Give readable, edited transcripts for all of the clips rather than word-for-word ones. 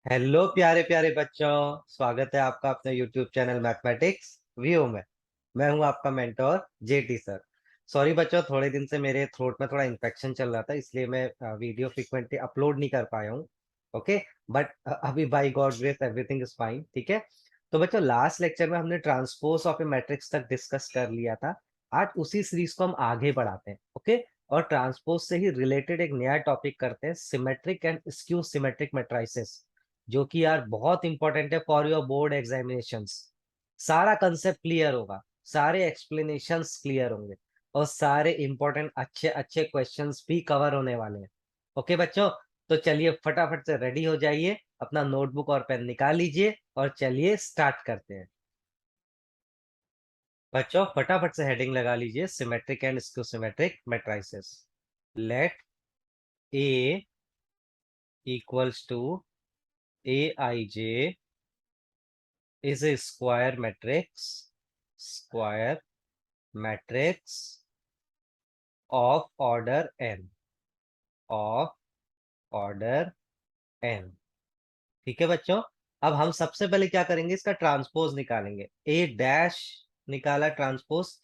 Hello प्यारे प्यारे बच्चों। स्वागत है आपका अपने यूट्यूब चैनल मैथमेटिक्स व्यू में। मैं हूं आपका मेंटोर जेटी सर। सॉरी बच्चों, थोड़े दिन से मेरे थ्रोट में थोड़ा इन्फेक्शन चल रहा था, इसलिए मैं वीडियो फ्रिक्वेंटली अपलोड नहीं कर पाया हूं। ओके, बट अभी by God grace everything is fine. ठीक है, तो बच्चों लास्ट लेक्चर में हमने ट्रांसपोज ऑफ ए मैट्रिक्स तक डिस्कस कर लिया था। आज उसी सीरीज को हम आगे बढ़ाते हैं। ओके, और ट्रांसपोज से ही रिलेटेड एक नया टॉपिक करते हैं, symmetric and skew symmetric matrices, जो कि यार बहुत इंपॉर्टेंट है फॉर योर बोर्ड एग्जामिनेशंस। सारा कंसेप्ट क्लियर होगा, सारे एक्सप्लेनेशंस क्लियर होंगे, और सारे इंपॉर्टेंट अच्छे अच्छे क्वेश्चंस भी कवर होने वाले हैं। ओके बच्चों, तो चलिए फटाफट से रेडी हो जाइए, अपना नोटबुक और पेन निकाल लीजिए और चलिए स्टार्ट करते हैं। बच्चों फटाफट से हेडिंग लगा लीजिए, symmetric and skew symmetric matrices. Let A equals to A I J is a square matrix of order n, of order n। ठीक है बच्चों, अब हम सबसे पहले क्या करेंगे, इसका ट्रांसपोज निकालेंगे। ए डैश निकाला ट्रांसपोज,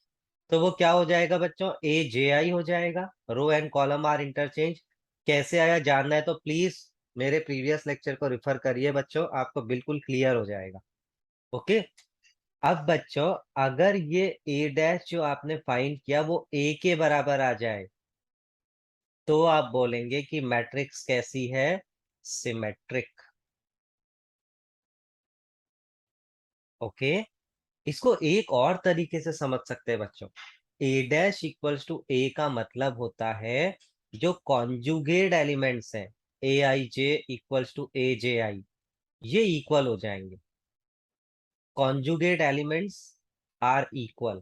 तो वो क्या हो जाएगा बच्चों, ए जे आई हो जाएगा। Row and column are interchange. कैसे आया जानना है तो प्लीज मेरे प्रीवियस लेक्चर को रिफर करिए बच्चों, आपको बिल्कुल क्लियर हो जाएगा। ओके, अब बच्चों अगर ये ए डैश जो आपने फाइंड किया वो ए के बराबर आ जाए, तो आप बोलेंगे कि मैट्रिक्स कैसी है, सिमेट्रिक। ओके, इसको एक और तरीके से समझ सकते हैं बच्चों। ए डैश इक्वल्स टू ए का मतलब होता है जो कॉन्जुगेट एलिमेंट्स हैं, ए आई जे इक्वल्स टू ए जे आई, ये इक्वल हो जाएंगे। Conjugate elements are equal.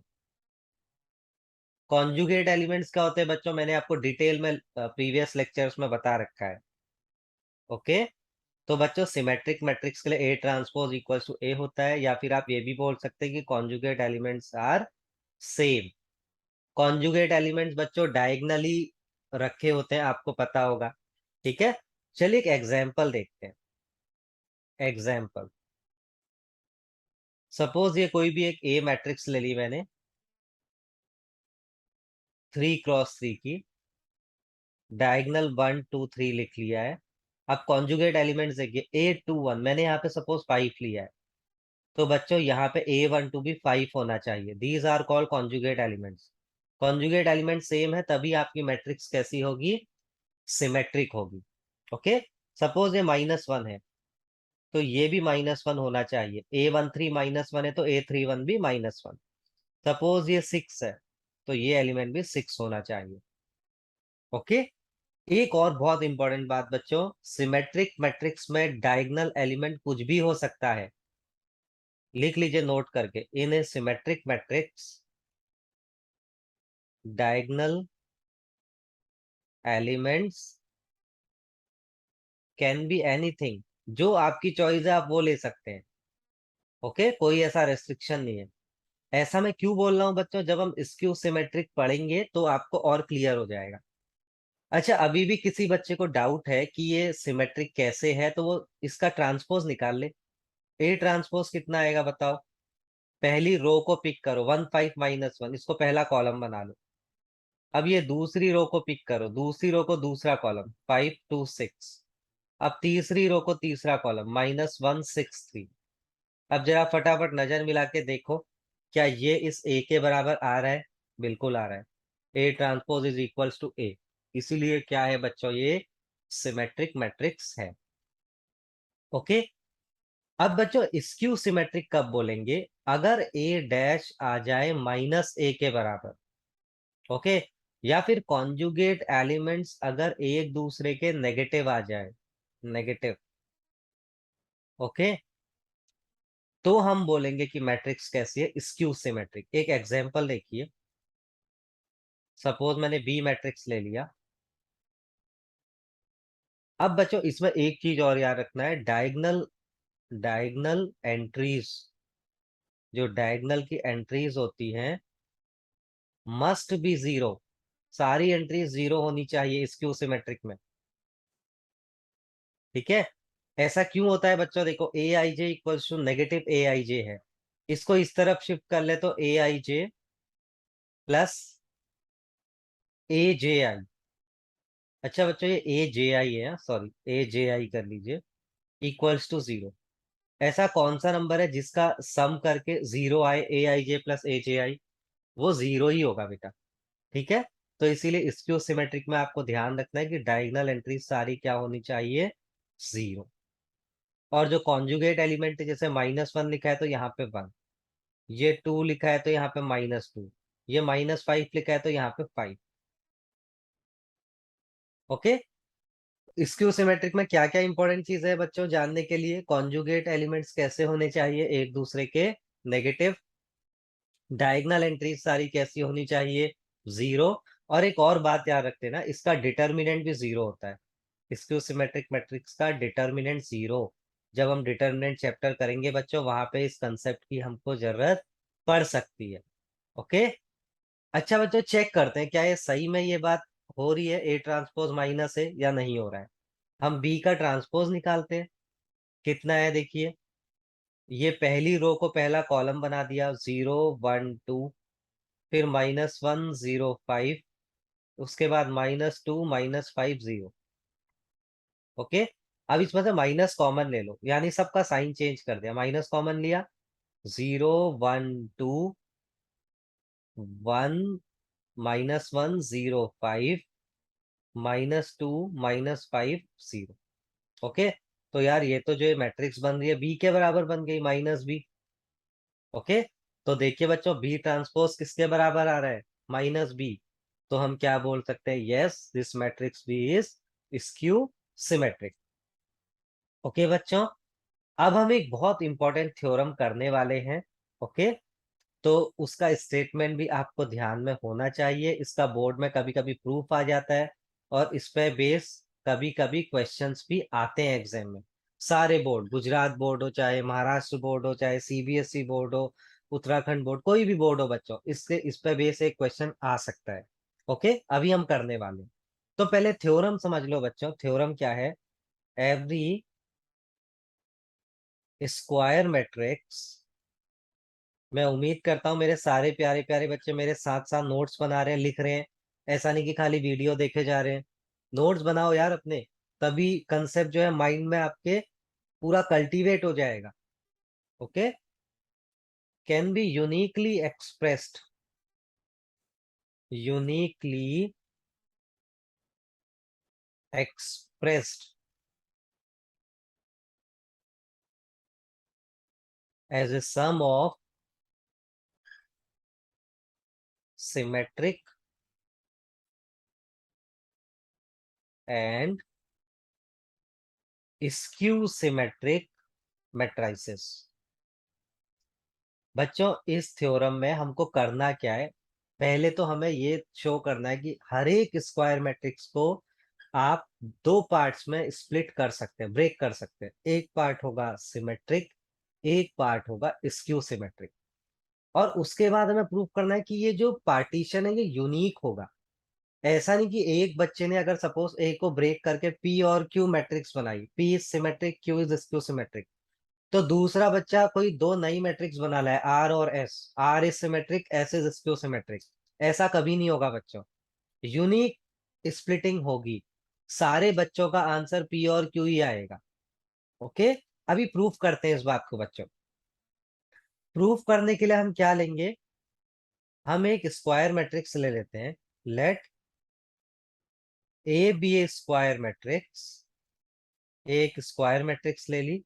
Conjugate elements क्या होते हैं बच्चों, मैंने आपको डिटेल में प्रीवियस लेक्चर्स में बता रखा है। ओके, तो बच्चों सिमेट्रिक मैट्रिक्स के लिए ए ट्रांसपोज इक्वल्स टू ए होता है, या फिर आप ये भी बोल सकते हैं कि conjugate elements are same. Conjugate elements बच्चों डायगनली रखे होते हैं, आपको पता होगा। ठीक है, चलिए एक एग्जांपल देखते हैं। एग्जांपल, सपोज ये कोई भी एक ए मैट्रिक्स ले ली मैंने, 3x3 की, डायगनल 1 2 3 लिख लिया है। अब कॉन्जुगेट एलिमेंट्स देखिए, 8 2 1, मैंने यहाँ पे सपोज 5 लिया है, तो बच्चों यहाँ पे A12 भी 5 होना चाहिए। These are called conjugate elements. Conjugate element same है तभी आपकी मैट्रिक्स कैसी होगी, सिमेट्रिक होगी। ओके, सपोज ये -1 है, तो ये भी -1 होना चाहिए। A13 -1 है तो A31 भी -1। सपोज ये 6 है, तो ये एलिमेंट भी 6 होना चाहिए। ओके, एक और बहुत इंपॉर्टेंट बात बच्चों, सिमेट्रिक मैट्रिक्स में डायगोनल एलिमेंट कुछ भी हो सकता है। लिख लीजिए नोट करके, in a symmetric matrix diagonal elements can be anything. जो आपकी चॉइस है आप वो ले सकते हैं। ओके, कोई ऐसा रेस्ट्रिक्शन नहीं है। ऐसा मैं क्यों बोल रहा हूँ बच्चों, जब हम स्क्यू सिमेट्रिक पढ़ेंगे तो आपको और क्लियर हो जाएगा। अच्छा, अभी भी किसी बच्चे को डाउट है कि ये सिमेट्रिक कैसे है, तो वो इसका ट्रांसपोज निकाल ले। ए ट्रांसपोज कितना आएगा बताओ। पहली रो को पिक करो, 1 5 - 1, इसको पहला कॉलम बना लो। अब ये दूसरी रो को पिक करो, दूसरी रो को दूसरा कॉलम, 5 2 6। अब तीसरी रो को तीसरा कॉलम, -1 6 3। अब जरा फटाफट नजर मिला के देखो, क्या ये इस ए के बराबर आ रहा है, बिल्कुल आ रहा है। A transpose is equals to A, इसीलिए क्या है बच्चों, ये सिमेट्रिक मैट्रिक्स है। ओके, अब बच्चों स्क्यू सिमेट्रिक कब बोलेंगे, अगर ए डैश आ जाए -a के बराबर। ओके, या फिर कॉन्जुगेट एलिमेंट्स अगर एक दूसरे के नेगेटिव आ जाए, नेगेटिव। ओके, तो हम बोलेंगे कि मैट्रिक्स कैसी है, स्क्यू सिमेट्रिक। एक एग्जांपल देखिए, सपोज मैंने बी मैट्रिक्स ले लिया। अब बच्चों इसमें एक चीज और याद रखना है, डायगोनल, डायगोनल एंट्रीज, जो डायगोनल की एंट्रीज होती हैं मस्ट बी जीरो। सारी एंट्रीज जीरो होनी चाहिए स्क्यू सिमेट्रिक में। ठीक है, ऐसा क्यों होता है बच्चों? देखो, ए I J equals to negative A I जे है, इसको इस तरफ शिफ्ट कर ले तो ए आई जे प्लस ए जे आई। अच्छा बच्चों, ये ए जे आई है, सॉरी ए जे आई कर लीजिए, इक्वल्स टू जीरो। ऐसा कौन सा नंबर है जिसका सम करके जीरो आए, ए आई जे प्लस ए जे आई? वो जीरो ही होगा बेटा। ठीक है, तो इसीलिए स्क्यू सिमेट्रिक में आपको ध्यान रखना है कि डायगोनल एंट्री सारी क्या होनी चाहिए? जीरो। और जो कॉन्जुगेट एलिमेंट है, जैसे -1 लिखा है तो यहाँ पे 1, ये 2 लिखा है तो यहाँ पे -2, ये -5 लिखा है तो यहाँ पे 5। ओके, स्क्यू सिमेट्रिक में क्या क्या इंपॉर्टेंट चीज है बच्चों जानने के लिए? कॉन्जुगेट एलिमेंट्स कैसे होने चाहिए एक दूसरे के नेगेटिव, डायगोनल एंट्री सारी कैसी होनी चाहिए? जीरो। और एक और बात याद रखते ना, इसका डिटर्मिनेंट भी जीरो होता है। स्क्यू सिमेट्रिक मैट्रिक्स का डिटर्मिनेंट जीरो। जब हम डिटर्मिनेंट चैप्टर करेंगे बच्चों, वहां पे इस कंसेप्ट की हमको जरूरत पड़ सकती है। ओके। अच्छा बच्चों, चेक करते हैं क्या ये सही में ये बात हो रही है, ए ट्रांसपोज माइनस है या नहीं हो रहा है। हम बी का ट्रांसपोज निकालते हैं। कितना है देखिए, ये पहली रो को पहला कॉलम बना दिया, 0 1 2, फिर -1 0 5, उसके बाद -2 -5 0। ओके, अब इसमें से माइनस कॉमन ले लो, यानी सबका साइन चेंज कर दिया, माइनस कॉमन लिया, 0 1 2 1 -1 0 5 -2 -5 0। ओके, तो यार ये तो जो मैट्रिक्स बन रही है बी के बराबर बन गई, -b। ओके, तो देखिए बच्चों, बी ट्रांसपोज किसके बराबर आ रहा है? -b। तो हम क्या बोल सकते हैं? Yes, this matrix B is skew symmetric. Okay बच्चों, अब हम एक बहुत इंपॉर्टेंट थ्योरम करने वाले हैं। ओके, तो उसका स्टेटमेंट भी आपको ध्यान में होना चाहिए। इसका बोर्ड में कभी कभी प्रूफ आ जाता है, और इस पे बेस कभी कभी क्वेश्चंस भी आते हैं एग्जाम में। सारे बोर्ड, गुजरात बोर्ड हो, चाहे महाराष्ट्र बोर्ड हो, चाहे सीबीएसई बोर्ड हो, उत्तराखंड बोर्ड, कोई भी बोर्ड हो बच्चों, इससे इस पे बेस एक क्वेश्चन आ सकता है। ओके, अभी हम करने वाले हैं। तो पहले थ्योरम समझ लो बच्चों, थ्योरम क्या है? एवरी स्क्वायर मैट्रिक्स, मैं उम्मीद करता हूँ मेरे सारे प्यारे प्यारे बच्चे मेरे साथ साथ नोट्स बना रहे हैं, लिख रहे हैं। ऐसा नहीं कि खाली वीडियो देखे जा रहे हैं। नोट्स बनाओ यार अपने, तभी कंसेप्ट जो है माइंड में आपके पूरा कल्टीवेट हो जाएगा। Okay, can be uniquely expressed, uniquely expressed as a sum of symmetric and skew symmetric matrices. बच्चों, इस थ्योरम में हमको करना क्या है? पहले तो हमें ये शो करना है कि हर एक स्क्वायर मैट्रिक्स को आप दो पार्ट्स में स्प्लिट कर सकते हैं, ब्रेक कर सकते हैं। एक पार्ट होगा सिमेट्रिक, एक पार्ट होगा स्क्यू सिमेट्रिक। और उसके बाद हमें प्रूव करना है कि ये जो पार्टीशन है ये यूनिक होगा। ऐसा नहीं कि एक बच्चे ने अगर सपोज ए को ब्रेक करके पी और क्यू मैट्रिक्स बनाई, P is symmetric, Q is skew symmetric, तो दूसरा बच्चा कोई दो नई मैट्रिक्स बना लाए, आर और S, R is symmetric, S is skew symmetric. ऐसा कभी नहीं होगा बच्चों, यूनिक स्प्लिटिंग होगी। सारे बच्चों का आंसर पी और क्यू ही आएगा। ओके, अभी प्रूफ करते हैं इस बात को बच्चों। प्रूफ करने के लिए हम क्या लेंगे? हम एक स्क्वायर मैट्रिक्स ले लेते हैं। Let A be a square matrix, एक स्क्वायर मैट्रिक्स ले ली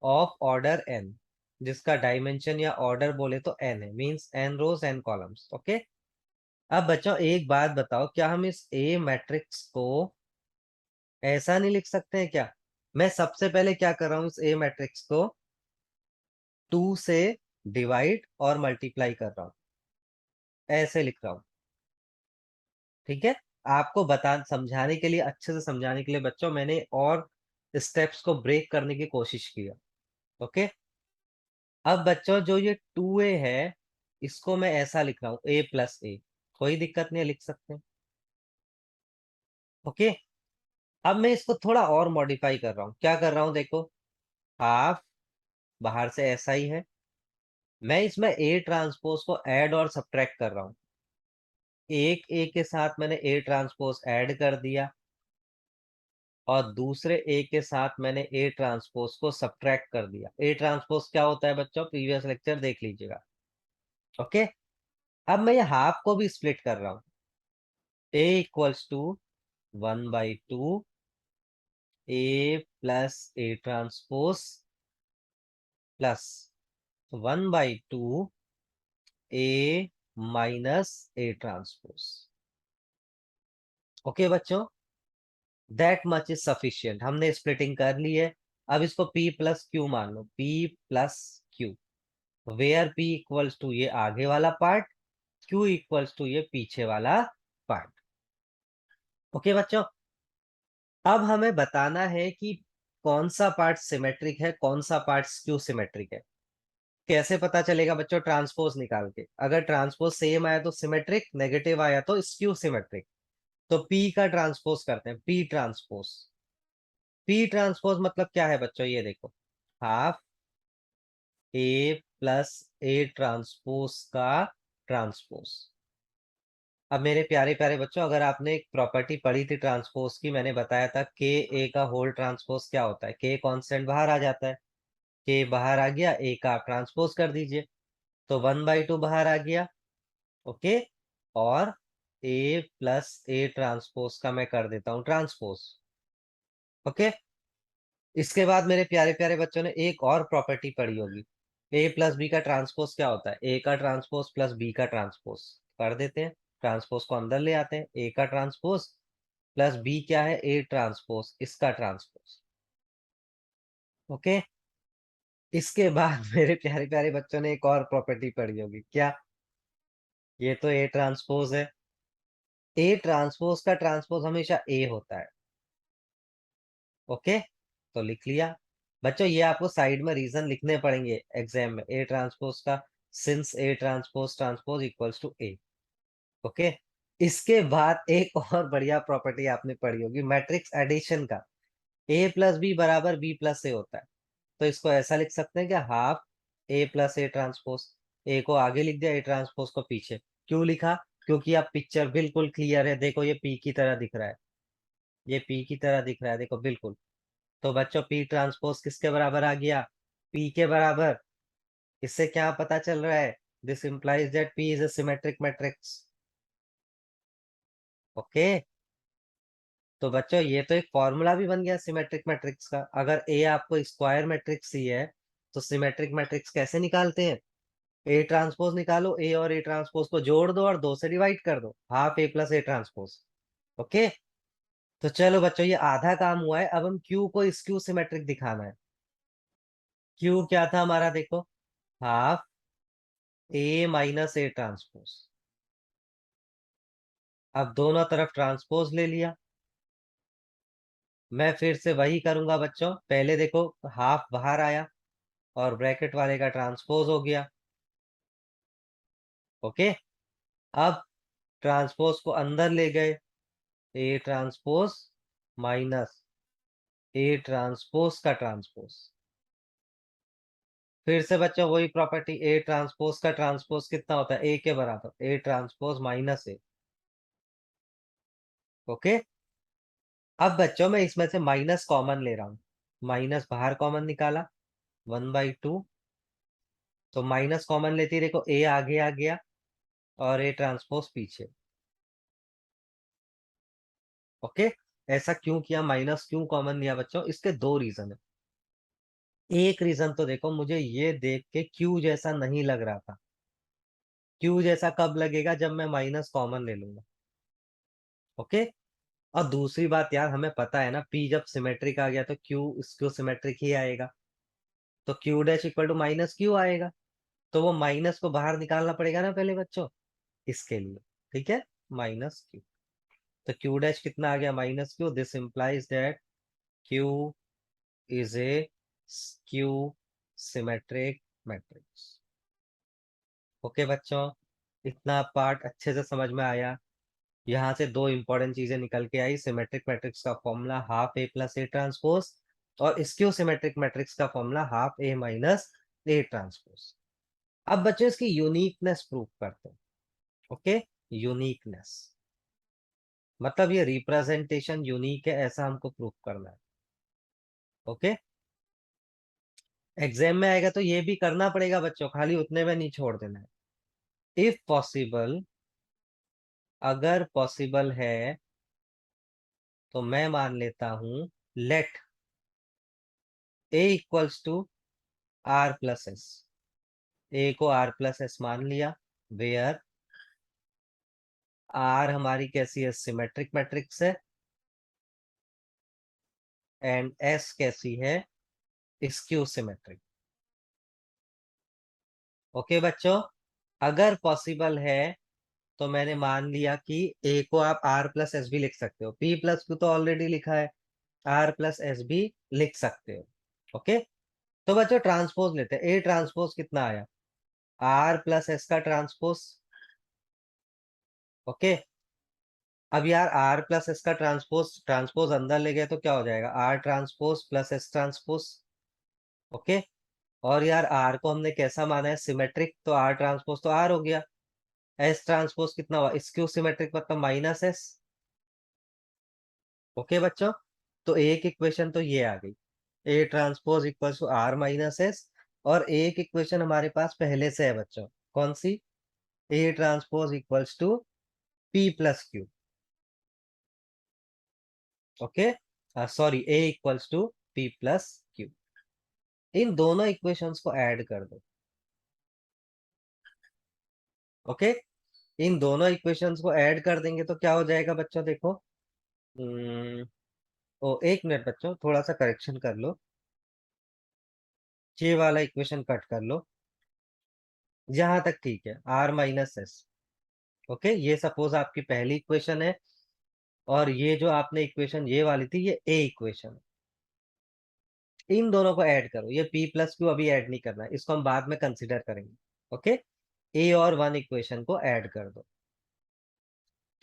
ऑफ ऑर्डर एन, जिसका डायमेंशन या ऑर्डर बोले तो एन है, means N rows N columns. Okay, अब बच्चों एक बात बताओ, क्या हम इस ए मैट्रिक्स को ऐसा नहीं लिख सकते हैं क्या? मैं सबसे पहले क्या कर रहा हूँ, इस ए मैट्रिक्स को 2 से डिवाइड और मल्टीप्लाई कर रहा हूँ, ऐसे लिख रहा हूँ। ठीक है, आपको बता समझाने के लिए, अच्छे से समझाने के लिए बच्चों, मैंने और स्टेप्स को ब्रेक करने की कोशिश की है। ओके, अब बच्चों जो ये 2a है, इसको मैं ऐसा लिख रहा हूँ, a प्लस ए, कोई दिक्कत नहीं है, लिख सकते हैं। ओके, अब मैं इसको थोड़ा और मॉडिफाई कर रहा हूँ। क्या कर रहा हूँ देखो, हाफ बाहर से ऐसा ही है, मैं इसमें ए ट्रांसपोज को ऐड और सब्ट्रैक्ट कर रहा हूं। एक ए के साथ मैंने ए ट्रांसपोज ऐड कर दिया और दूसरे ए के साथ मैंने ए ट्रांसपोज को सब्ट्रैक्ट कर दिया। ए ट्रांसपोज क्या होता है बच्चों, प्रीवियस लेक्चर देख लीजिएगा। ओके, अब मैं ये हाफ को भी स्प्लिट कर रहा हूं। A equals to 1/2 A plus A transpose plus 1/2 A minus A transpose. Okay बच्चों, दैट मच इज सफिशियंट, हमने स्प्लिटिंग कर ली है। अब इसको P प्लस क्यू मान लो, P plus Q, where P equals to ये आगे वाला पार्ट, Q इक्वल्स टू ये पीछे वाला पार्ट। ओके बच्चों, अब हमें बताना है कि कौन सा पार्ट सिमेट्रिक है, कौन सा पार्ट स्क्यू सिमेट्रिक है। कैसे पता चलेगा बच्चों, ट्रांसपोज निकाल के। अगर ट्रांसपोज सेम आया तो सिमेट्रिक, नेगेटिव आया तो स्क्यू सिमेट्रिक। तो P का ट्रांसपोज करते हैं, P ट्रांसपोज। P ट्रांसपोज मतलब क्या है बच्चों, ये देखो, half A plus A transpose का ट्रांसपोज। अब मेरे प्यारे प्यारे बच्चों, अगर आपने एक प्रॉपर्टी पढ़ी थी ट्रांसपोज की, मैंने बताया था के ए का होल ट्रांसपोज क्या होता है, के कांस्टेंट बाहर आ जाता है, के बाहर आ गया, ए का आप ट्रांसपोज कर दीजिए, तो 1/2 बाहर आ गया। ओके, और ए प्लस ए ट्रांसपोज का मैं कर देता हूं ट्रांसपोज। ओके, इसके बाद मेरे प्यारे प्यारे बच्चों ने एक और प्रॉपर्टी पढ़ी होगी, ए प्लस बी का ट्रांसपोज क्या होता है, ए का ट्रांसपोज प्लस बी का ट्रांसपोज। कर देते हैं, ट्रांसपोज को अंदर ले आते हैं, ए का ट्रांसपोज प्लस बी क्या है, ए ट्रांसपोज, इसका ट्रांसपोज। ओके, इसके बाद मेरे प्यारे प्यारे बच्चों ने एक और प्रॉपर्टी पढ़ी होगी, क्या, ये तो ए ट्रांसपोज है, ए ट्रांसपोज का ट्रांसपोज हमेशा ए होता है। ओके, तो लिख लिया बच्चों, ये आपको साइड में रीजन लिखने पड़ेंगे एग्जाम में, ए ट्रांसपोज का, since A transpose transpose equals to A. Okay, इसके बाद एक और बढ़िया प्रॉपर्टी आपने पढ़ी होगी, मैट्रिक्स एडिशन का, ए प्लस बी बराबर बी प्लस ए होता है। तो इसको ऐसा लिख सकते हैं कि half A plus A transpose, A को आगे लिख दिया, ए ट्रांसपोज को पीछे। क्यों लिखा, क्योंकि आप पिक्चर बिल्कुल क्लियर है, देखो ये पी की तरह दिख रहा है, ये पी की तरह दिख रहा है, देखो बिल्कुल। तो बच्चों पी ट्रांसपोज किसके बराबर आ गया, पी के बराबर। इससे क्या पता चल रहा है, this implies that P is a symmetric matrix. Okay, तो बच्चों ये तो एक फॉर्मूला भी बन गया सिमेट्रिक मैट्रिक्स का। अगर ए आपको स्क्वायर मैट्रिक्स ही है, तो सिमेट्रिक मैट्रिक्स कैसे निकालते हैं, ए ट्रांसपोज निकालो, ए और ए ट्रांसपोज को जोड़ दो और 2 से डिवाइड कर दो, half A plus A transpose. Okay, तो चलो बच्चों ये आधा काम हुआ है, अब हम क्यू को स्क्यू सिमेट्रिक दिखाना है। क्यू क्या था हमारा, देखो, half A minus A transpose. अब दोनों तरफ ट्रांसपोज ले लिया, मैं फिर से वही करूंगा बच्चों, पहले देखो हाफ बाहर आया और ब्रैकेट वाले का ट्रांसपोज हो गया। ओके, अब ट्रांसपोज को अंदर ले गए, A transpose minus A transpose का ट्रांसपोज। फिर से बच्चों वही प्रॉपर्टी, ए ट्रांसपोज का ट्रांसपोज कितना होता है, ए के बराबर, A transpose minus A. Okay, अब बच्चों मैं इसमें से माइनस कॉमन ले रहा हूं, माइनस बाहर कॉमन निकाला, 1/2, तो माइनस कॉमन लेते ही देखो ए आगे आ गया और ए ट्रांसपोज पीछे। ओके, ऐसा क्यों किया, माइनस क्यों कॉमन लिया बच्चों, इसके दो रीजन है। एक रीजन तो देखो, मुझे ये देख के क्यू जैसा नहीं लग रहा था, क्यू जैसा कब लगेगा, जब मैं माइनस कॉमन ले लूंगा। ओके, और दूसरी बात यार, हमें पता है ना, पी जब सिमेट्रिक आ गया तो क्यू स्क्यू सिमेट्रिक ही आएगा, तो Q dash equal to minus Q आएगा, तो वो माइनस को बाहर निकालना पड़ेगा ना पहले बच्चों, इसके लिए। ठीक है, माइनस क्यू, तो क्यू डैश कितना आ गया, minus Q, this implies that Q is A skew symmetric matrix. Okay बच्चों, इतना पार्ट अच्छे से समझ में आया। यहाँ से दो इंपॉर्टेंट चीजें निकल के आई, सिमेट्रिक मैट्रिक्स का formula half A plus A transpose, और स्क्यू सिमेट्रिक मैट्रिक्स का formula half A minus A transpose. अब बच्चों इसकी यूनिकनेस प्रूव करते हैं। ओके, यूनिकनेस मतलब ये रिप्रेजेंटेशन यूनिक है ऐसा हमको प्रूव करना है। ओके, एग्जाम में आएगा तो ये भी करना पड़ेगा बच्चों, खाली उतने में नहीं छोड़ देना है। इफ पॉसिबल, अगर पॉसिबल है तो मैं मान लेता हूं let A equals to R plus S. A को आर प्लस एस मान लिया, वेयर आर हमारी कैसी है, सिमेट्रिक मैट्रिक्स है, एंड एस कैसी है, स्क्यू सिमेट्रिक। ओके बच्चों, अगर पॉसिबल है तो मैंने मान लिया कि ए को आप आर प्लस एस भी लिख सकते हो, पी प्लस क्यू तो ऑलरेडी लिखा है, आर प्लस एस भी लिख सकते हो। ओके, तो बच्चों ट्रांसपोज लेते हैं। ए ट्रांसपोज कितना आया, आर प्लस एस का ट्रांसपोज। ओके, अब यार आर प्लस एस का ट्रांसपोज, ट्रांसपोज अंदर ले गए तो क्या हो जाएगा, R transpose plus S transpose. Okay, और यार आर को हमने कैसा माना है, सिमेट्रिक, तो आर ट्रांसपोज तो आर हो गया। एस ट्रांसपोज कितना हुआ, स्क्यू सिमेट्रिक मतलब माइनस एस। ओके बच्चों, तो एक इक्वेशन तो ये आ गई, A transpose equal to R minus S. और एक इक्वेशन हमारे पास पहले से है बच्चों, कौन सी, A transpose equals to P plus Q. Okay, sorry, A equals to P plus Q. इन दोनों इक्वेशंस को ऐड कर दो। ओके, इन दोनों इक्वेशंस को ऐड कर देंगे तो क्या हो जाएगा बच्चों, देखो। ओ एक मिनट बच्चों, थोड़ा सा करेक्शन कर लो, ये वाला इक्वेशन कट कर लो, जहां तक ठीक है, आर माइनस एस। ओके, ये सपोज आपकी पहली इक्वेशन है, और ये जो आपने इक्वेशन ये वाली थी, ये ए इक्वेशन है। इन दोनों को ऐड करो, ये पी प्लस क्यू अभी ऐड नहीं करना है, इसको हम बाद में कंसिडर करेंगे। ओके, ए और वन इक्वेशन को ऐड कर दो,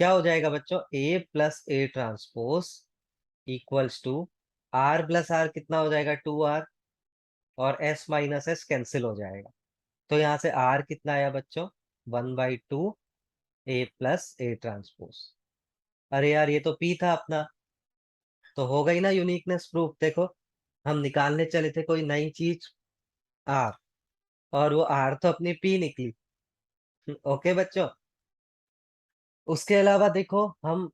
क्या हो जाएगा बच्चों, A plus A transpose equals to R plus R कितना हो जाएगा, 2r, और एस माइनस एस कैंसिल हो जाएगा। तो यहाँ से आर कितना आया बच्चों, 1/2 ए प्लस ए ट्रांसपोज। अरे यार ये तो पी था अपना, तो हो गई ना यूनिकनेस प्रूफ। देखो, हम निकालने चले थे कोई नई चीज, आर, और वो आर तो अपनी पी निकली। ओके बच्चों, उसके अलावा देखो हम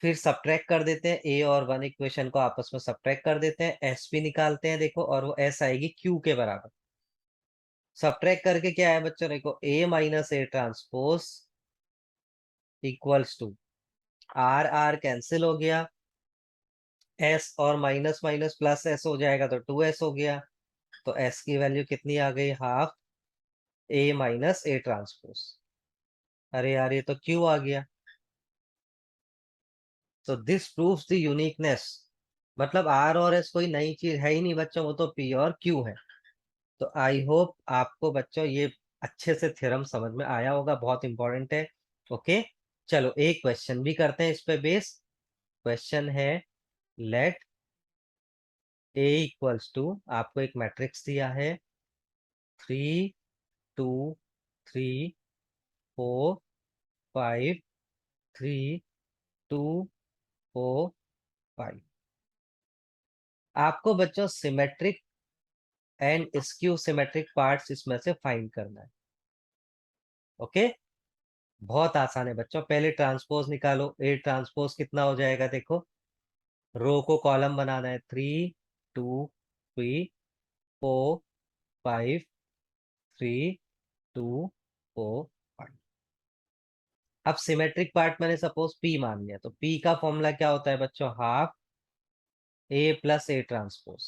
फिर सब्ट्रैक्ट कर देते हैं, ए और वन इक्वेशन को आपस में सब्ट्रैक्ट कर देते हैं, एस भी निकालते हैं देखो, और वो एस आएगी क्यू के बराबर। सब्ट्रैक्ट करके क्या है बच्चों, देखो A minus A transpose equals to R R cancel हो गया, एस और माइनस माइनस प्लस एस हो जाएगा तो 2s हो गया। तो एस की वैल्यू कितनी आ गई, half A minus A transpose. अरे यार ये तो क्यू आ गया। तो दिस प्रूव्स द यूनिकनेस, मतलब आर और एस कोई नई चीज है ही नहीं बच्चों, वो तो पी और क्यू है। तो आई होप आपको बच्चों ये अच्छे से थ्योरम समझ में आया होगा, बहुत इंपॉर्टेंट है। ओके, चलो एक क्वेश्चन भी करते हैं इस पे बेस। क्वेश्चन है, लेट ए इक्वल्स टू, आपको एक मैट्रिक्स दिया है, 3 2 3 4 5 3 2 4 5। आपको बच्चों symmetric and skew symmetric parts इसमें से फाइंड करना है। ओके, बहुत आसान है बच्चों, पहले ट्रांसपोज निकालो, ए ट्रांसपोज कितना हो जाएगा, देखो रो को कॉलम बनाना है, 3 2 3 4 5 3 2 4 5। अब सिमेट्रिक पार्ट मैंने सपोज पी मान लिया, तो पी का फॉर्मूला क्या होता है बच्चों, half A plus A transpose.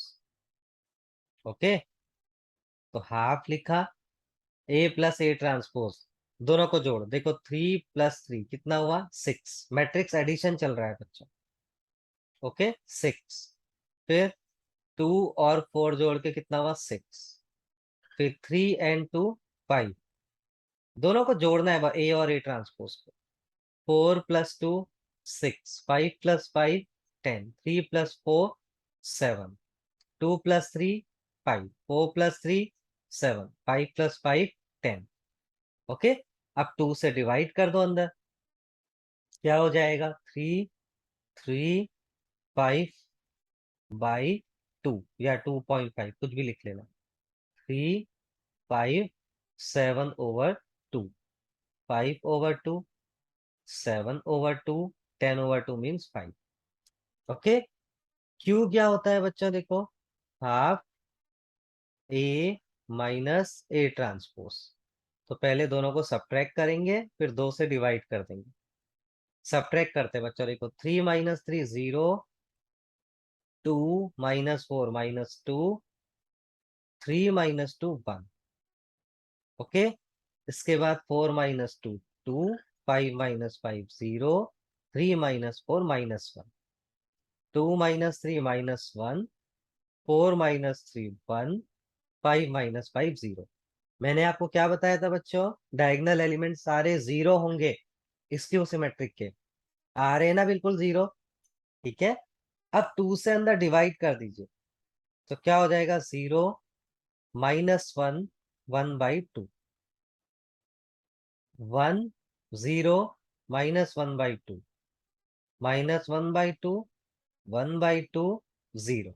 Okay, तो हाफ लिखा, ए प्लस ए ट्रांसपोज, दोनों को जोड़ देखो, 3 + 3 कितना हुआ, 6। मैट्रिक्स एडिशन चल रहा है बच्चों। ओके, 6, फिर 2 और 4 जोड़ के कितना हुआ, 6, फिर 3 and 2 5, दोनों को जोड़ना है ए और ए ट्रांसपोज को। 4 + 2 6, 5 + 5 10, 3 + 4 7, 2 + 3 5, 4 + 3 7, 5 + 5 10। ओके, अब 2 से डिवाइड कर दो अंदर, क्या हो जाएगा? 3 3 5/2 या 2.5, कुछ भी लिख लेना। 3 5 7/2, 5/2, 7/2, 10/2 मीन्स 5। ओके, क्यू क्या होता है बच्चों? देखो, half A minus A transpose. तो पहले दोनों को सब्ट्रैक्ट करेंगे, फिर 2 से डिवाइड कर देंगे। सब्ट्रैक्ट करते हैं बच्चों, देखो 3 - 3 0, 2 - 4 - 2, 3 - 2 1। ओके, इसके बाद 4 - 2 2, 5 - 5 0, 3 - 4 - 1, 2 - 3 - 1, 4 - 3 1, 5 - 5 0। मैंने आपको क्या बताया था बच्चों? डायगोनल एलिमेंट सारे जीरो होंगे स्क्यू सिमेट्रिक के। आ रहे हैं ना बिल्कुल जीरो? ठीक है, अब 2 से अंदर डिवाइड कर दीजिए, तो क्या हो जाएगा? 0 -1 1/2, 1 0 -1/2, -1/2, 1/2 0।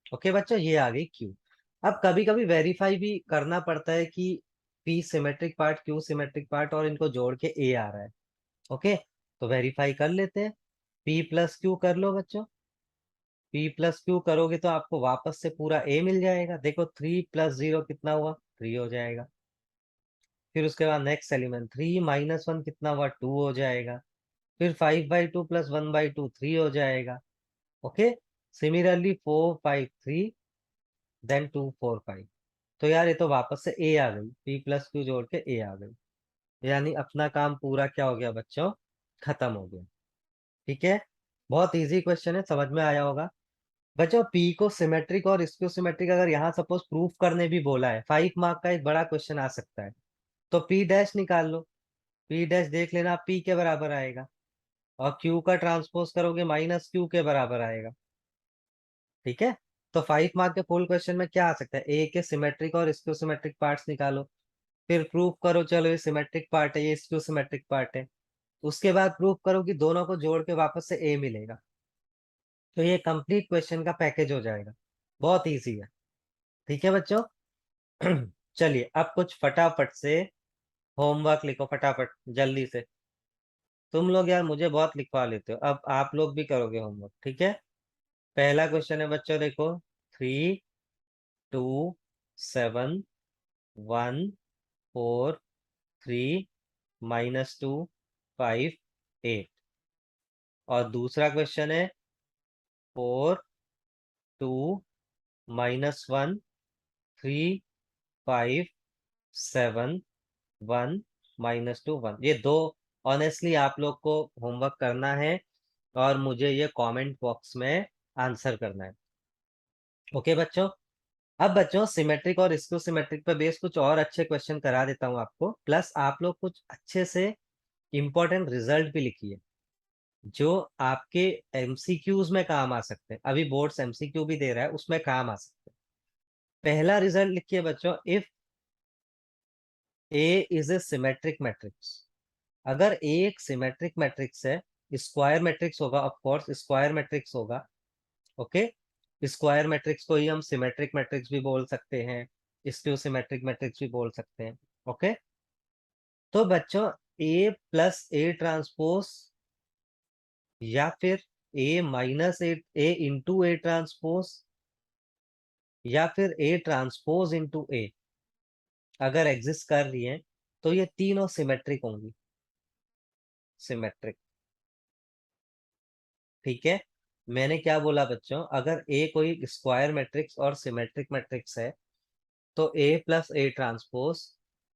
ओके बच्चों, ये आ गई क्यू। अब कभी कभी वेरीफाई भी करना पड़ता है कि P symmetric part, Q symmetric part, और इनको जोड़ के ए आ रहा है। ओके, तो वेरीफाई कर लेते हैं। पी प्लस क्यू कर लो बच्चों। पी प्लस क्यू करोगे तो आपको वापस से पूरा ए मिल जाएगा। देखो 3 + 0 कितना हुआ? 3 हो जाएगा। फिर उसके बाद नेक्स्ट एलिमेंट 3 - 1 कितना हुआ? 2 हो जाएगा। फिर 5/2 + 1/2 3 हो जाएगा। Okay, similarly 4 5 3, then 2 4 5। तो यार ये तो वापस से ए आ गई, पी प्लस क्यू जोड़ के ए आ गई। यानी अपना काम पूरा क्या हो गया बच्चों? खत्म हो गया। ठीक है, बहुत इजी क्वेश्चन है, समझ में आया होगा बच्चों। पी को सिमेट्रिक और स्क्यू सिमेट्रिक अगर यहाँ सपोज प्रूफ करने भी बोला है, 5 मार्क का एक बड़ा क्वेश्चन आ सकता है, तो पी डैश निकाल लो। पी डैश देख लेना, पी के बराबर आएगा, और क्यू का ट्रांसपोज करोगे माइनस क्यू के बराबर आएगा। ठीक है, तो 5 मार्क के फुल क्वेश्चन में क्या आ सकता है? ए के सिमेट्रिक और स्क्यू सिमेट्रिक पार्ट्स निकालो, फिर प्रूफ करो, चलो ये सिमेट्रिक पार्ट है, ये स्क्यू सिमेट्रिक पार्ट है। उसके बाद प्रूफ करो कि दोनों को जोड़ के वापस से ए मिलेगा। तो ये कंप्लीट क्वेश्चन का पैकेज हो जाएगा। बहुत इजी है। ठीक है बच्चों। चलिए अब कुछ फटाफट से होमवर्क लिखो, फटाफट जल्दी से। तुम लोग यार मुझे बहुत लिखवा लेते हो, अब आप लोग भी करोगे होमवर्क, ठीक है? पहला क्वेश्चन है बच्चों, देखो 3 2 7 1 4 3 -2 5 8। और दूसरा क्वेश्चन है 4 2 - 1 3 5 7 1 -2 1। ये दो ऑनेस्टली आप लोग को होमवर्क करना है, और मुझे ये कमेंट बॉक्स में आंसर करना है। ओके बच्चों, अब बच्चों सिमेट्रिक और स्क्यू सिमेट्रिक पे बेस कुछ और अच्छे क्वेश्चन करा देता हूँ आपको, प्लस आप लोग कुछ अच्छे से इंपॉर्टेंट रिजल्ट भी लिखिए जो आपके एमसीक्यूज में काम आ सकते हैं। अभी बोर्ड्स एमसीक्यू भी दे रहा है, उसमें काम आ सकते हैं। पहला रिजल्ट लिखिए बच्चों, if A is a symmetric matrix. अगर ए एक सिमेट्रिक मैट्रिक्स है, स्क्वायर मैट्रिक्स होगा, ऑफ कोर्स स्क्वायर मैट्रिक्स होगा। ओके, स्क्वायर मैट्रिक्स को ही हम सिमेट्रिक मैट्रिक्स भी बोल सकते हैं, स्क्यू सिमेट्रिक मैट्रिक्स भी बोल सकते हैं। ओके, तो बच्चों ए प्लस ए ट्रांसपोज, या फिर ए इंटू ए ट्रांसपोज, या फिर ए ट्रांसपोज इंटू ए अगर एग्जिस्ट कर रही है, तो ये तीनों सिमेट्रिक होंगी। सिमेट्रिक, ठीक है। मैंने क्या बोला बच्चों? अगर ए कोई स्क्वायर मैट्रिक्स और सिमेट्रिक मैट्रिक्स है, तो A plus A transpose,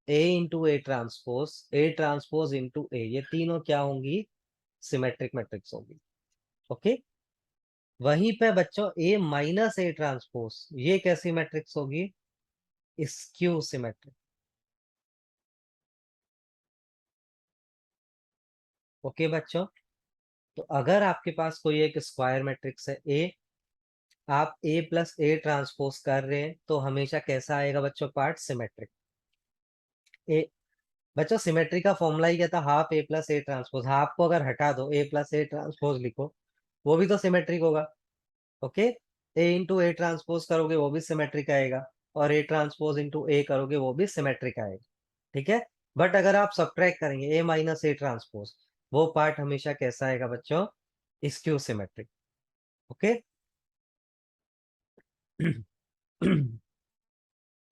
A into A transpose, A transpose into A, ये तीनों क्या होंगी? सिमेट्रिक मैट्रिक्स होगी। ओके, वहीं पे बच्चों ए माइनस ए ट्रांसपोज, ये कैसी मैट्रिक्स होगी? Skew symmetric. ओके बच्चों, तो अगर आपके पास कोई एक स्क्वायर मैट्रिक्स है ए, आप ए प्लस ए ट्रांसपोज कर रहे हैं तो हमेशा कैसा आएगा बच्चों पार्ट? सिमेट्रिक। ए बच्चों सिमेट्री का फॉर्मूला ही क्या था? Half A plus A transpose. Half को अगर हटा दो, ए प्लस ए ट्रांसपोज लिखो, वो भी तो सिमेट्रिक होगा। Okay, A into A transpose करोगे वो भी सिमेट्रिक आएगा, और ए ट्रांसपोज इंटू ए करोगे वो भी सिमेट्रिक आएगा। ठीक है। बट अगर आप सब्ट्रैक्ट करेंगे ए माइनस ए ट्रांसपोज, वो पार्ट हमेशा कैसा आएगा बच्चों? Skew symmetric. ओके।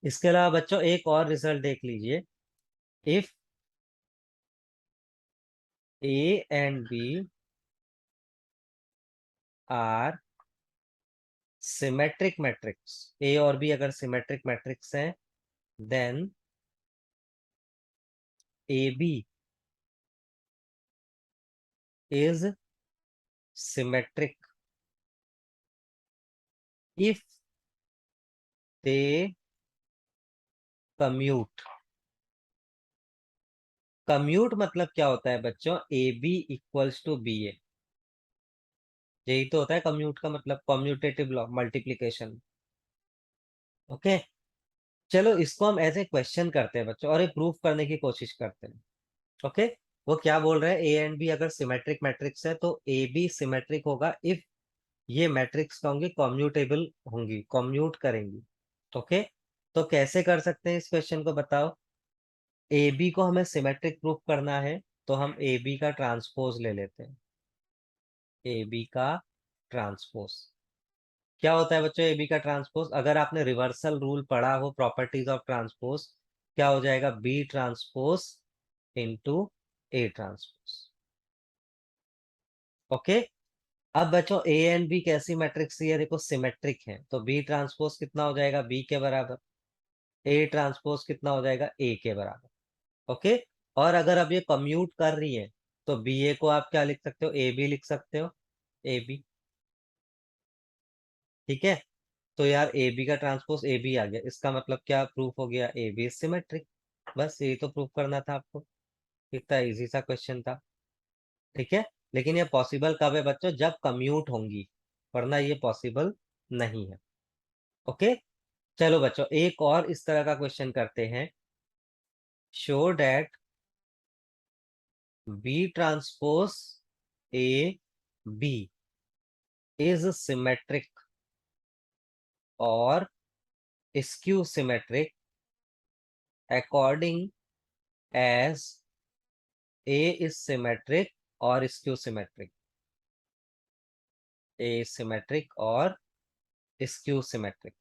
इसके अलावा बच्चों एक और रिजल्ट देख लीजिए। If A and B are symmetric matrix, A और बी अगर सिमेट्रिक मैट्रिक्स हैं, then A B is symmetric if they commute. Commute मतलब क्या होता है बच्चों? A B equals to B A. यही तो होता है कम्यूट का मतलब, कम्यूटेटिव लॉ, मल्टीप्लीकेशन। ओके। चलो इसको हम एज ए क्वेश्चन करते हैं बच्चों, और ये प्रूफ करने की कोशिश करते हैं। ओके। वो क्या बोल रहे हैं? ए एंड बी अगर सिमेट्रिक मैट्रिक्स है तो ए बी सिमेट्रिक होगा इफ ये मैट्रिक्स क्या होंगी? कम्यूटेबल होंगी, कम्यूट करेंगी। ओके। तो कैसे कर सकते हैं इस क्वेश्चन को बताओ? ए बी को हमें सिमेट्रिक प्रूफ करना है, तो हम ए बी का ट्रांसपोज ले लेते हैं। ए बी का ट्रांसपोज क्या होता है बच्चों? ए बी का ट्रांसपोज, अगर आपने रिवर्सल रूल पढ़ा हो, प्रॉपर्टीज ऑफ ट्रांसपोज, क्या हो जाएगा? B transpose into A transpose. Okay. अब बच्चों ए एंड बी कैसी मैट्रिक्स है? देखो सिमेट्रिक है, तो बी ट्रांसपोज कितना हो जाएगा? बी के बराबर। ए ट्रांसपोज कितना हो जाएगा? ए के बराबर। ओके। और अगर अब ये कम्यूट कर रही है, तो बी ए को आप क्या लिख सकते हो? ए बी लिख सकते हो। A B. ठीक है। तो यार ए बी का ट्रांसपोज ए बी आ गया, इसका मतलब क्या प्रूफ हो गया? A B symmetric. बस यही तो प्रूफ करना था आपको। इतना इजी सा क्वेश्चन था। ठीक है। लेकिन ये पॉसिबल कब है बच्चों? जब कम्यूट होंगी, वरना ये पॉसिबल नहीं है। ओके। चलो बच्चों एक और इस तरह का क्वेश्चन करते हैं। Show that B transpose A B is symmetric और skew symmetric according as A is symmetric और skew symmetric। A is symmetric और skew symmetric।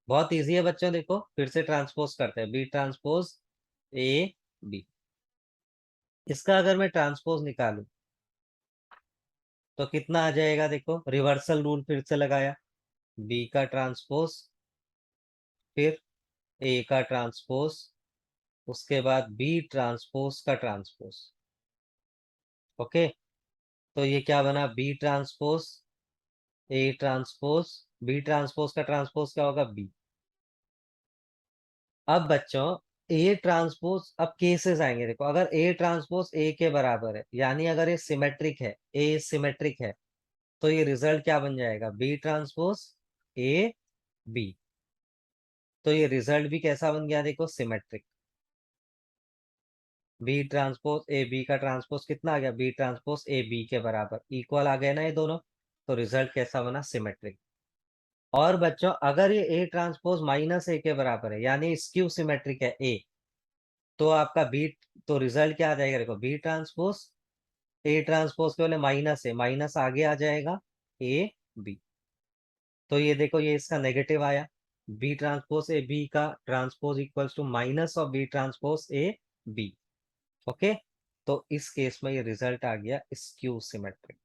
बहुत इजी है बच्चों, देखो फिर से ट्रांसपोज करते हैं। बी ट्रांसपोज ए बी, इसका अगर मैं ट्रांसपोज निकालूं तो कितना आ जाएगा? देखो रिवर्सल रूल फिर से लगाया, बी का ट्रांसपोज, फिर ए का ट्रांसपोज, उसके बाद बी ट्रांसपोज का ट्रांसपोज। ओके। तो ये क्या बना? B transpose A transpose, B transpose का ट्रांसपोज क्या होगा? बी। अब बच्चों ए ट्रांसपोज, अब केसेस आएंगे। देखो अगर ए ट्रांसपोज ए के बराबर है, यानी अगर ये सिमेट्रिक है, ए सिमेट्रिक है, तो ये रिजल्ट क्या बन जाएगा? B transpose A B. तो ये रिजल्ट भी कैसा बन गया? देखो symmetric. B transpose A B का ट्रांसपोज कितना आ गया? बी ट्रांसपोज ए बी के बराबर, इक्वल आ गए ना ये दोनों। तो रिजल्ट कैसा बना? सिमेट्रिक। और बच्चों अगर ये ए ट्रांसपोज माइनस ए के बराबर है, यानी स्क्यू सिमेट्रिक है ए, तो आपका बी, तो रिजल्ट क्या आ जाएगा? देखो बी ट्रांसपोज ए ट्रांसपोज के वाले माइनस है, माइनस आगे आ जाएगा ए बी। तो ये देखो ये इसका नेगेटिव आया, बी ट्रांसपोज ए बी का transpose equals to minus of B transpose A B. Okay. तो इस केस में ये रिजल्ट आ गया स्क्यू सिमेट्रिक।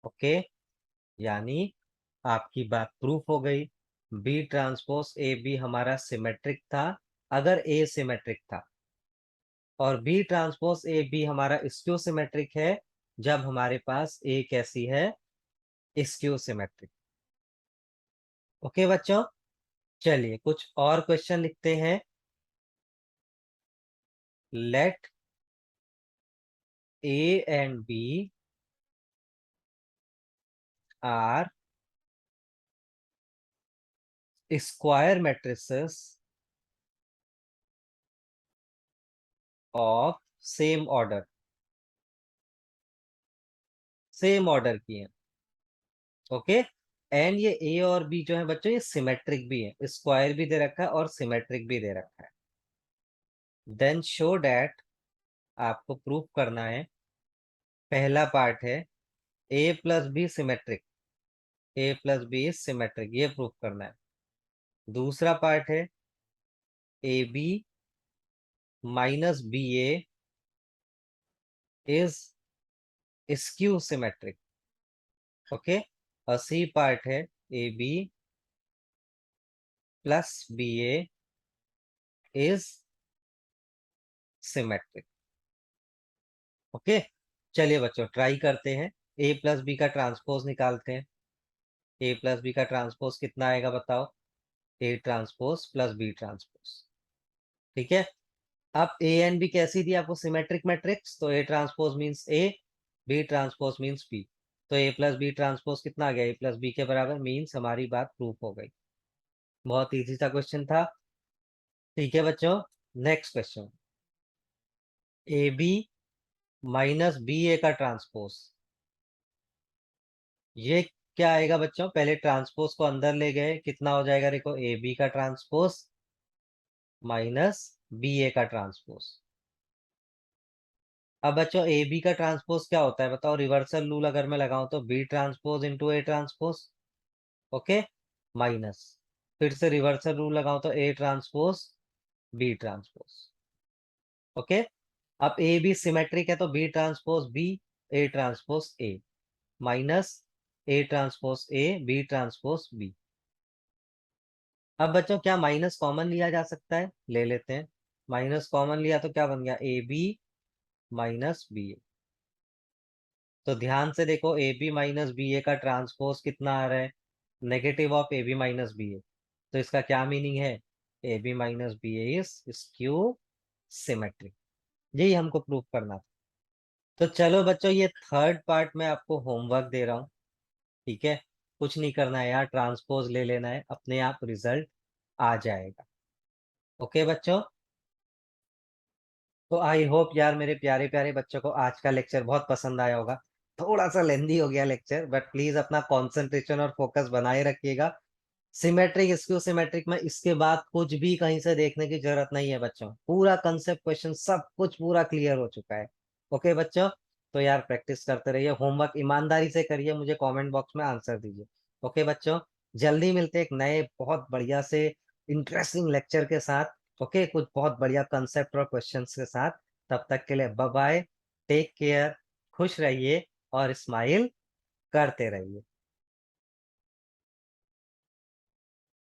ओके। यानी आपकी बात प्रूफ हो गई, बी ट्रांसपोज ए बी हमारा सिमेट्रिक था अगर ए सिमेट्रिक था, और बी ट्रांसपोज ए बी हमारा स्क्यू सिमेट्रिक है जब हमारे पास ए कैसी है? Skew symmetric. ओके बच्चों, चलिए कुछ और क्वेश्चन लिखते हैं। Let A and B are square matrices of same order, same order की है। ओके, एंड ये ए और बी जो है बच्चों ये सिमेट्रिक भी है, स्क्वायर भी दे रखा है और सिमेट्रिक भी दे रखा है। देन शो डैट, आपको प्रूफ करना है, पहला पार्ट है A plus B symmetric, A plus B is symmetric, ये प्रूफ करना है। दूसरा पार्ट है A B minus B A is skew symmetric. Okay, और सी पार्ट है A B plus B A is symmetric. Okay, चलिए बच्चों ट्राई करते हैं, ए प्लस बी का ट्रांसपोज निकालते हैं। ए प्लस बी का ट्रांसपोज कितना आएगा बताओ? A transpose plus B transpose. ठीक है, अब ए एंड बी कैसी थी आपको? सिमेट्रिक मैट्रिक्स, तो A transpose means A, B transpose means B. तो ए प्लस बी ट्रांसपोज कितना आ गया? ए प्लस बी के बराबर, मीन्स हमारी बात प्रूफ हो गई। बहुत इजी सा क्वेश्चन था। ठीक है बच्चों, next question, A B minus B A का ट्रांसपोज, ये क्या आएगा बच्चों? पहले ट्रांसपोज को अंदर ले गए, कितना हो जाएगा? देखो, ए बी का ट्रांसपोज माइनस बी ए का ट्रांसपोज। अब बच्चों ए बी का ट्रांसपोज क्या होता है बताओ? रिवर्सल रूल अगर मैं लगाऊं तो B transpose into A transpose. Okay, minus, फिर से रिवर्सल रूल लगाऊं तो A transpose B transpose. Okay, अब ए बी सिमेट्रिक है तो B transpose B, A transpose A, minus A transpose A, B transpose B. अब बच्चों क्या माइनस कॉमन लिया जा सकता है? ले लेते हैं। माइनस कॉमन लिया तो क्या बन गया? A B minus B A. तो ध्यान से देखो, A B minus B A का ट्रांसपोज कितना आ रहा है? Negative of A B minus B A. तो इसका क्या मीनिंग है? A B minus B A is skew symmetric. यही हमको प्रूव करना था। तो चलो बच्चों, ये थर्ड पार्ट में आपको होमवर्क दे रहा हूँ। ठीक है, कुछ नहीं करना है यार, ट्रांसपोज ले लेना है, अपने आप रिजल्ट आ जाएगा। ओके बच्चों, तो आई होप यार मेरे प्यारे प्यारे बच्चों को आज का लेक्चर बहुत पसंद आया होगा। थोड़ा सा लेंदी हो गया लेक्चर, बट प्लीज अपना कंसंट्रेशन और फोकस बनाए रखिएगा। सिमेट्रिक स्क्यू सिमेट्रिक में इसके बाद कुछ भी कहीं से देखने की जरूरत नहीं है बच्चों, पूरा कंसेप्ट क्वेश्चन सब कुछ पूरा क्लियर हो चुका है। ओके बच्चों, तो यार प्रैक्टिस करते रहिए, होमवर्क ईमानदारी से करिए, मुझे कमेंट बॉक्स में आंसर दीजिए। ओके बच्चों, जल्दी मिलते हैं एक नए बहुत बढ़िया से इंटरेस्टिंग लेक्चर के साथ। ओके, कुछ बहुत बढ़िया कंसेप्ट और क्वेश्चंस के साथ। तब तक के लिए बाय बाय, टेक केयर, खुश रहिए और स्माइल करते रहिए।